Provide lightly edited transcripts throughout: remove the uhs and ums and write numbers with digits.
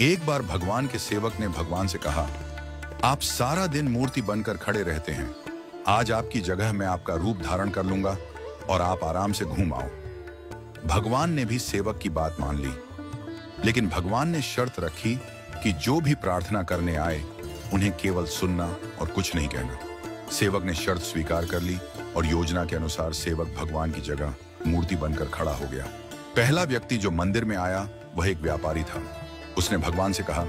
एक बार भगवान के सेवक ने भगवान से कहा, आप सारा दिन मूर्ति बनकर खड़े रहते हैं, आज आपकी जगह मैं आपका रूप धारण कर लूंगा और आप आराम से घूम आओ। भगवान ने भी सेवक की बात मान ली, लेकिन भगवान ने शर्त रखी कि जो भी प्रार्थना करने आए उन्हें केवल सुनना और कुछ नहीं कहना। सेवक ने शर्त स्वीकार कर ली और योजना के अनुसार सेवक भगवान की जगह मूर्ति बनकर खड़ा हो गया। पहला व्यक्ति जो मंदिर में आया वह एक व्यापारी था। उसने भगवान से कहा,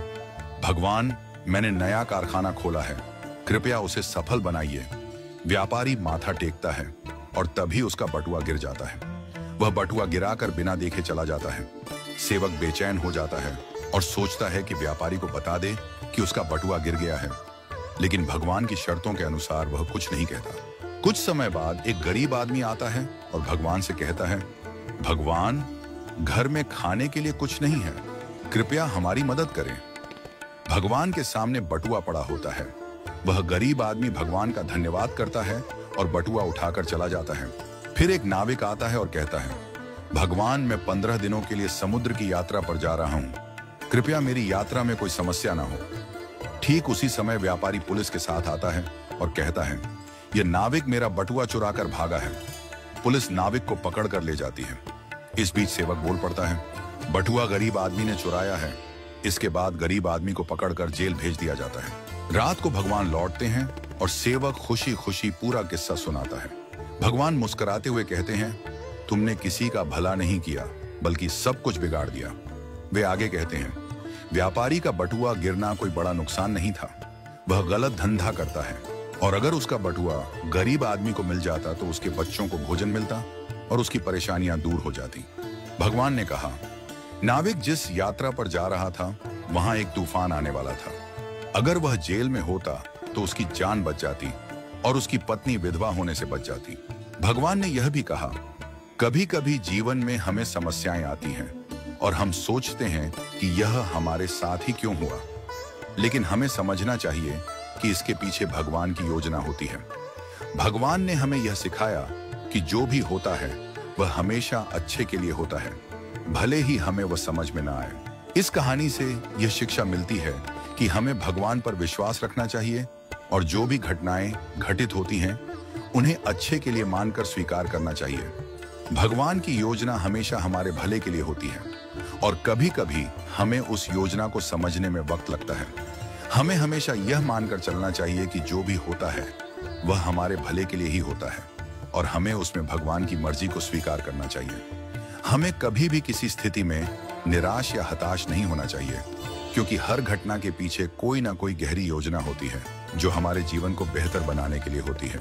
भगवान, मैंने नया कारखाना खोला है, कृपया उसे सफल बनाइए। व्यापारी माथा टेकता है और तभी उसका बटुआ गिर जाता है। वह बटुआ गिराकर बिना देखे चला जाता है। सेवक बेचैन हो जाता है और सोचता है कि व्यापारी को बता दे कि उसका बटुआ गिर गया है, लेकिन भगवान की शर्तों के अनुसार वह कुछ नहीं कहता। कुछ समय बाद एक गरीब आदमी आता है और भगवान से कहता है, भगवान, घर में खाने के लिए कुछ नहीं है, कृपया हमारी मदद करें। भगवान के सामने बटुआ पड़ा होता है। वह गरीब आदमी भगवान का धन्यवाद करता है और बटुआ उठाकर चला जाता है। फिर एक नाविक आता है और कहता है, भगवान, मैं 15 दिनों के लिए समुद्र की यात्रा पर जा रहा हूं, कृपया मेरी यात्रा में कोई समस्या ना हो। ठीक उसी समय व्यापारी पुलिस के साथ आता है और कहता है, यह नाविक मेरा बटुआ चुराकर भागा है। पुलिस नाविक को पकड़ कर ले जाती है। इस बीच सेवक बोल पड़ता है, बटुआ गरीब आदमी ने चुराया है। इसके बाद गरीब आदमी को पकड़कर जेल भेज दिया जाता है। रात को भगवान लौटते हैं और सेवक खुशी खुशी पूरा किस्सा सुनाता है। भगवान मुस्कुराते हुए कहते हैं, तुमने किसी का भला नहीं किया बल्कि सब कुछ बिगाड़ दिया। वे आगे कहते हैं, व्यापारी का बटुआ गिरना कोई बड़ा नुकसान नहीं था, वह गलत धंधा करता है, और अगर उसका बटुआ गरीब आदमी को मिल जाता तो उसके बच्चों को भोजन मिलता और उसकी परेशानियां दूर हो जाती। भगवान ने कहा, नाविक जिस यात्रा पर जा रहा था वहां एक तूफान आने वाला था। अगर वह जेल में होता तो उसकी जान बच जाती और उसकी पत्नी विधवा होने से बच जाती। भगवान ने यह भी कहा, कभी कभी जीवन में हमें समस्याएं आती हैं और हम सोचते हैं कि यह हमारे साथ ही क्यों हुआ, लेकिन हमें समझना चाहिए कि इसके पीछे भगवान की योजना होती है। भगवान ने हमें यह सिखाया कि जो भी होता है वह हमेशा अच्छे के लिए होता है, भले ही हमें वह समझ में ना आए। इस कहानी से यह शिक्षा मिलती है कि हमें भगवान पर विश्वास रखना चाहिए और जो भी घटनाएं घटित होती हैं उन्हें अच्छे के लिए मानकर स्वीकार करना चाहिए। भगवान की योजना हमेशा हमारे भले के लिए होती है और कभी कभी हमें उस योजना को समझने में वक्त लगता है। हमें हमेशा यह मानकर चलना चाहिए कि जो भी होता है वह हमारे भले के लिए ही होता है और हमें उसमें भगवान की मर्जी को स्वीकार करना चाहिए। हमें कभी भी किसी स्थिति में निराश या हताश नहीं होना चाहिए, क्योंकि हर घटना के पीछे कोई ना कोई गहरी योजना होती है जो हमारे जीवन को बेहतर बनाने के लिए होती है।